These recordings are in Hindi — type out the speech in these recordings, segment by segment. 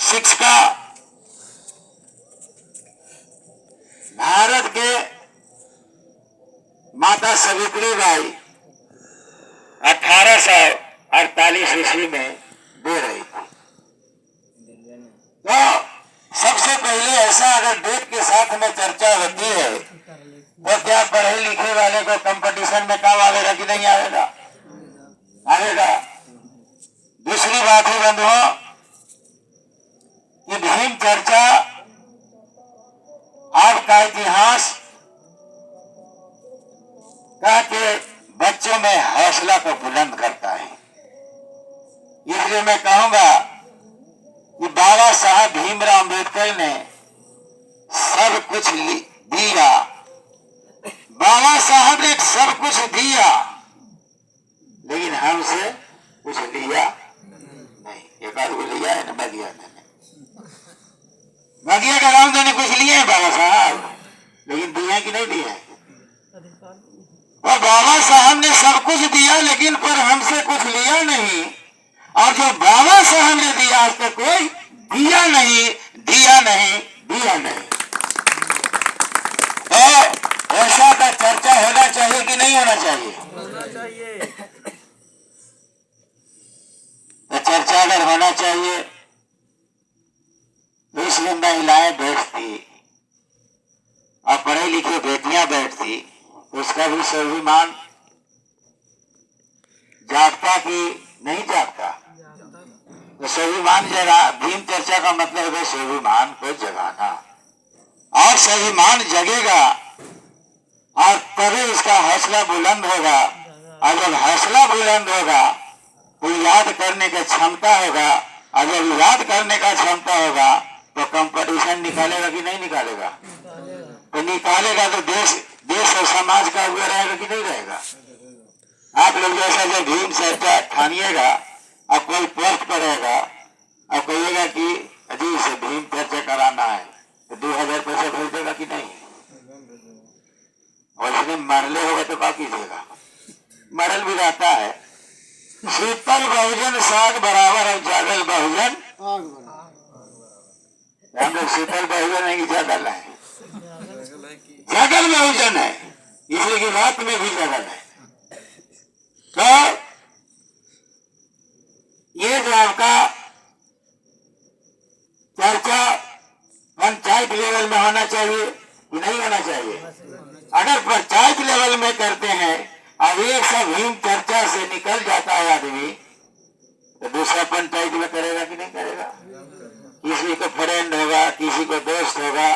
शिक्षा भारत के माता सावित्री बाई 1848 ईस्वी में दे रही थी। तो सबसे पहले ऐसा अगर डेट के साथ में चर्चा होती है तो क्या पढ़े लिखे वाले को कंपटीशन में काम आवेगा कि नहीं आवेगा? आवेगा। दूसरी बात है बंधुओं कि भीम चर्चा आपका इतिहास का के बच्चों में हौसला को बुलंद करता है। इसलिए मैं कहूंगा कि बाबा साहब भीमराव अम्बेडकर ने सब कुछ दिया। बाबा साहब ने सब कुछ दिया लेकिन हमसे कुछ लिया नहीं। एक आध को लिया है ना बगिया का राम ने कुछ लिए है बाबा साहब, लेकिन दिया कि नहीं दिया है? और बाबा साहब ने सब कुछ दिया लेकिन पर हमसे कुछ लिया नहीं। और जो बाबा साहब ने दिया आज तक कोई दिया नहीं, दिया नहीं, दिया नहीं। तो ऐसा का चर्चा होना चाहिए कि नहीं होना चाहिए? होना चाहिए। तो चर्चा अगर होना चाहिए तो इसमें महिलाएं बैठती और पढ़े लिखे बेटियां बैठती, उसका भी स्वाभिमान जागता कि नहीं जागता? तो स्वाभिमान जगा। भीम चर्चा का मतलब है स्वाभिमान को जगाना, और स्वाभिमान जगेगा और तभी उसका हौसला बुलंद होगा। और जब हौसला बुलंद होगा तो याद करने की क्षमता होगा, और जब याद करने का क्षमता होगा तो कंपटीशन निकालेगा कि नहीं निकालेगा? तो निकालेगा तो देश और समाज का हुआ रहेगा कि नहीं रहेगा? आप लोग जैसा जब भीम चर्चा ठानिएगा और कोई पोस्ट पड़ेगा और कहिएगा कि अजी से भीम चर्चा कराना है तो 2000 पैसा भेज देगा कि नहीं? और इसने मरले होगा तो क्या कीजिएगा? मरल भी रहता है। शीतल बहुजन साग बराबर और जागल बहुजन। हम लोग शीतल बहुजन है कि जागल है? जागल बहुजन है, इसलिए की रात में भी जागल है। तो ये जो आपका चर्चा पंचायत लेवल में होना चाहिए कि नहीं होना चाहिए? अगर पंचायत लेवल में करते हैं और एक सब भीम चर्चा से निकल जाता है आदमी, तो दूसरा पंचायत में करेगा कि नहीं करेगा? किसी को फ्रेंड होगा, किसी को दोस्त होगा,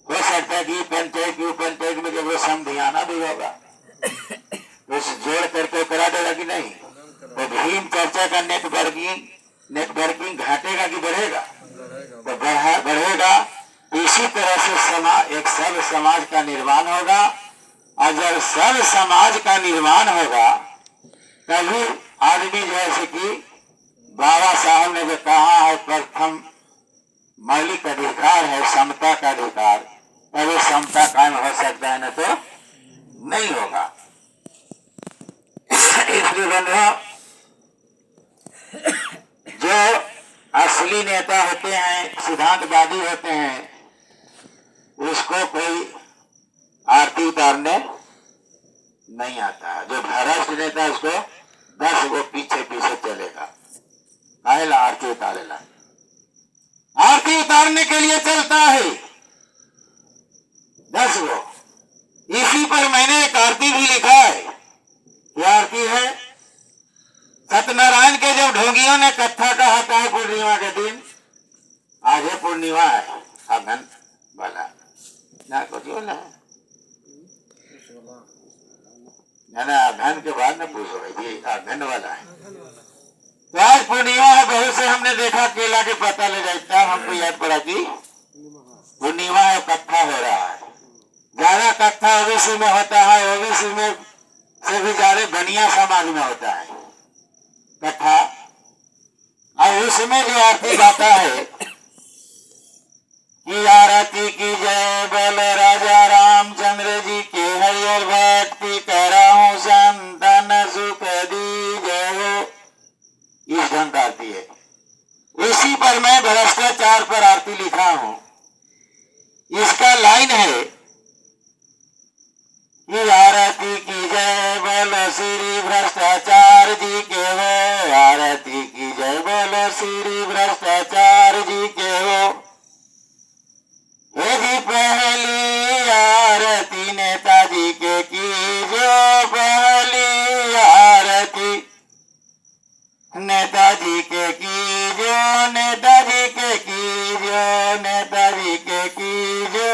हो सकता है कि पंचायत में जब वो समझाना भी होगा तो उस जोड़ करके करा देगा कि नहीं? तो भीम चर्चा का नेटवर्किंग घटेगा कि बढ़ेगा? तो बढ़ेगा। इसी तरह से एक सर्व समाज का निर्माण होगा, और जब सर्व समाज का निर्माण होगा तभी आदमी जैसे कि बाबा साहब ने जो कहा है प्रथम मौलिक अधिकार है समता का अधिकार, तभी समता कायम हो सकता है, न तो नहीं होगा। इसलिए बंधुओं जो असली नेता होते हैं, सिद्धांतवादी होते हैं, उसको कोई आरती उतारने नहीं आता है। जो भ्रष्ट नेता उसको 10 वो पीछे पीछे चलेगा, आएला आरती उतारेला, आरती उतारने के लिए चलता है 10 वो। इसी पर मैंने एक आरती भी लिखा है। क्या आरती है? सत्यनारायण के जब ढोंगियों ने कथा कहा था पूर्णिमा के दिन, आज है पूर्णिमा है, अघन वाला ना कुछ बोला ना, अघन के बाद न पूछो ये अघन वाला है। तो आज पूर्णिमा है, बहुत से हमने देखा केला के पता ले जाता, हमको याद पड़ा कि पूर्णिमा है, कथा हो रहा है। ज्यादा कथा ओबीसी में होता है, ओबीसी में से भी ज्यादा बनिया समाज में होता है कथा। और उसमें जो आरती गाता है कि आरती की जय बोल राजा रामचंद्र जी के हरियर भक्ति कराऊं संतन सुख दी जय हो, इस ढंग का आरती है। इसी पर पर मैं भ्रष्टाचार पर आरती लिखा हूं। इसका लाइन है कि आरती की जय बोलो श्री भ्रष्टाचार जी के हो, आरती की जय बोलो श्री भ्रष्टाचार जी के हो। यदि पहली आरती नेताजी के कीजो, पहली आरती नेताजी के कीजो, नेताजी के कीजो, नेताजी के कीजो।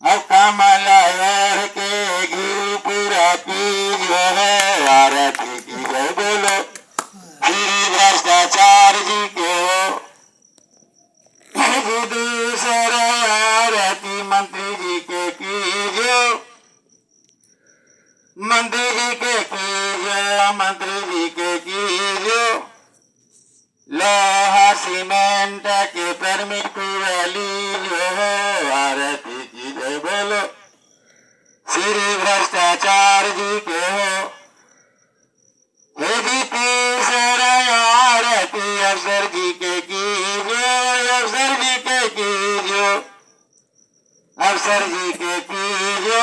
अब कमला ओढ़ के घी पूरा पीजो है, आरती की जय बोलो श्री भ्रष्टाचार जी के हो। दूसरा आरती मंत्री जी के कीजो, मंत्री जी के कीजो, मंत्री जी के कीजो। लोहा सीमेंट के परमिट पूरा लीजो हो, आरती की जय बोलो श्री भ्रष्टाचार जी के हो। यदि तीसरा आरती अफसर जी के कीजो, अफसर जी के कीजो, अफसर जी के कीजो।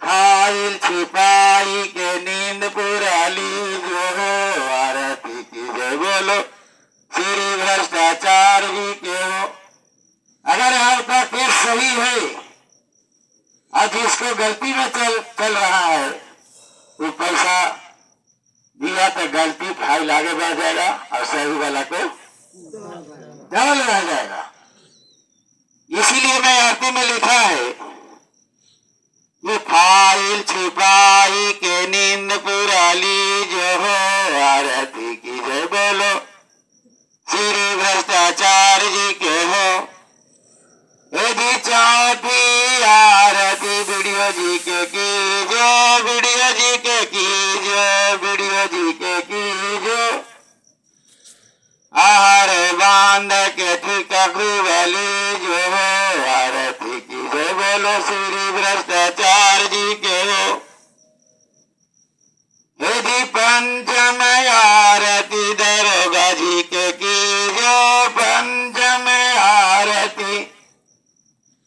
फाइल छिपाई के नींद पूरा लीजो हो, आरती की जय बोलो श्री भ्रष्टाचार जी के हो। अगर आपका केस सही है और जिसको गलती में चल रहा है वो पैसा दिया तो गलती फाइल आगे बढ़ जाएगा और सही वाला को डबल रह जाएगा। इसीलिए मैं आरती में लिखा है कि फाइल छिपाई के नींद पूरा लीजो हो, आरती की जय बोलो श्री भ्रष्टाचार जी के हो। यदि चौथी आरती वीडियो जी के कीजो, वीडियो जी के कीजो, वीडियो जी के कीजो। आहार बांध के ठीका लीजो हो, आरती की जय बोलो श्री भ्रष्टाचार जी के हो। यदि पंचम आरती दरोगा जी के कीजो, पंचम आरती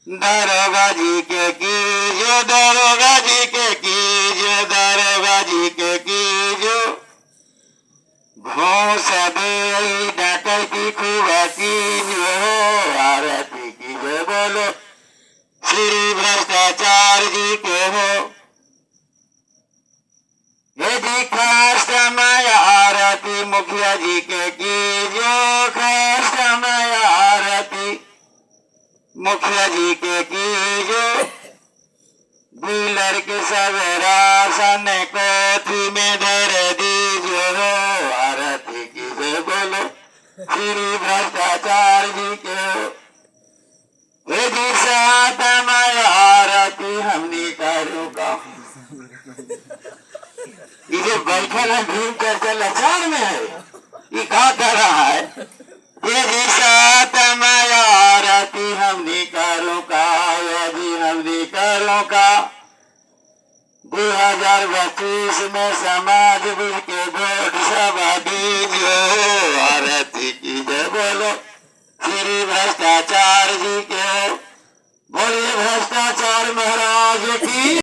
दरोगा जी के कीजो, दरोगा जी के कीजो, दरोगा जी के कीजो। घूस दे डकैती खूब कीजो हो, आरती की जय बोलो श्री भ्रष्टाचार जी के हो। यदि खास समय आरती मुखिया जी के कीजो, खास समय आरती मुखिया जी के कीजो। डीलर के सब राशन कोठी में धर दीजो हो, आरती की जय बोलो श्री भ्रष्टाचार जी के हो। यदि सातमय आरती हमने करो का ये बैठल है भीम चर्चा लाचार में है, ये क्या कर रहा है। यदि सातमय आरती हमने करो का, यदि हमने करो का 2025 में समाज बिल के वोट सभा दीजिए, आरती की जय बोलो श्री भ्रष्टाचार जी के। बोलिए भ्रष्टाचार महाराज की।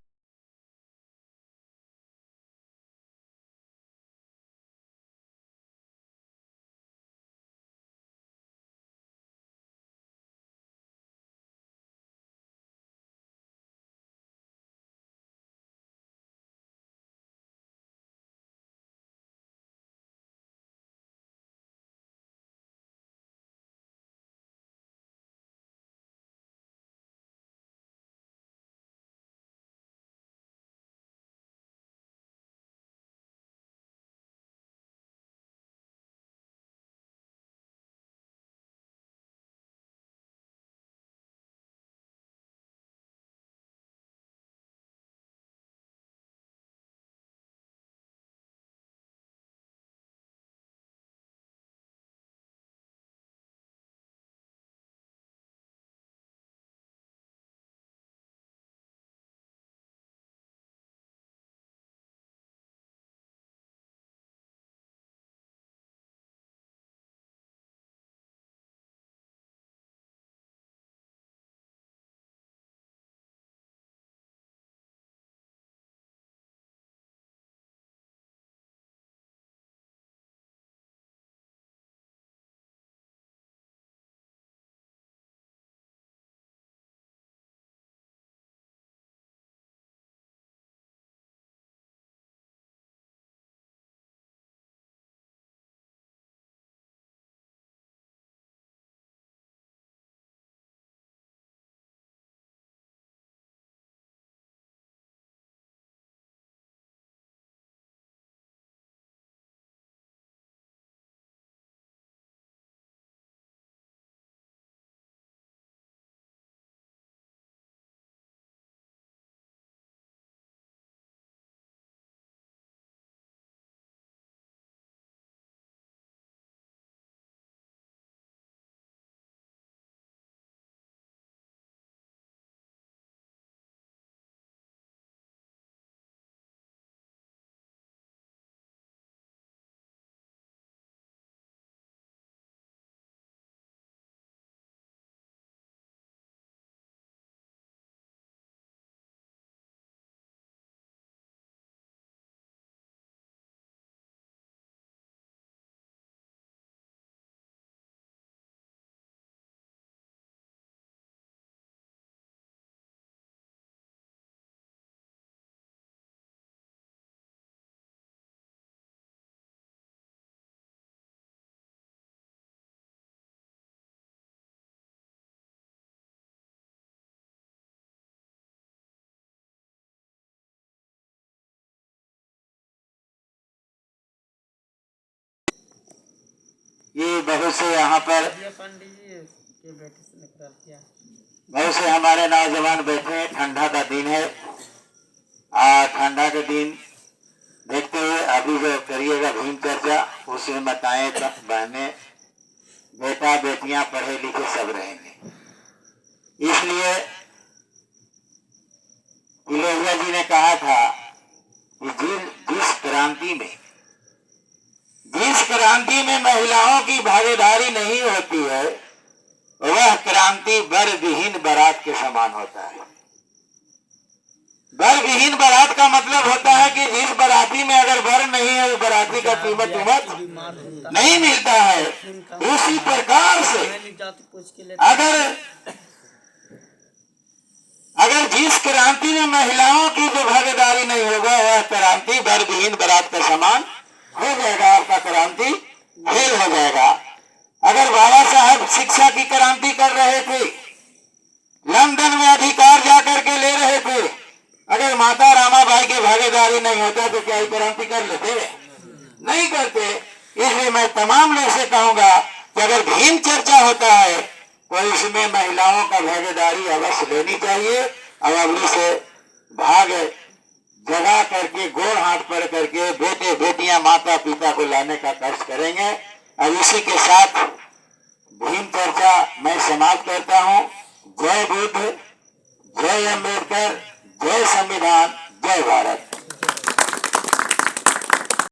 से यहाँ पर बहुत से हमारे नौजवान बैठे हैं। ठंडा का दिन है, ठंडा के दिन देखते हुए अभी जो करिएगा भीम चर्चा, उसमें माताएं बहनें बेटा बेटियां पढ़े लिखे सब रहेंगे। इसलिए लोहिया जी ने कहा था कि जिस क्रांति में महिलाओं की भागीदारी नहीं होती है, वह क्रांति वर विहीन बारात के समान होता है। वर विहीन बारात का मतलब होता है कि जिस बाराती में अगर वर नहीं है, उस बाराती का कीमत नहीं मिलता है। उसी प्रकार से अगर जिस क्रांति में महिलाओं की जो भागीदारी नहीं होगा, वह क्रांति वर विहीन बारात का समान हो जाएगा, आपका क्रांति फेल हो जाएगा। अगर बाबा साहब शिक्षा की क्रांति कर रहे थे, लंदन में अधिकार जाकर के ले रहे थे, अगर माता रामाबाई की भागीदारी नहीं होता तो क्या क्रांति कर लेते? नहीं करते। इसलिए मैं तमाम लोग से कहूंगा कि अगर भीम चर्चा होता है तो इसमें महिलाओं का भागीदारी अवश्य लेनी चाहिए, और अवली से भाग जगा करके गोड़ हाथ पड़ करके बेटे बेटियां माता पिता को लाने का कष्ट करेंगे। और इसी के साथ भीम चर्चा मैं समाप्त करता हूं। जय बुद्ध, जय अम्बेडकर, जय संविधान, जय भारत।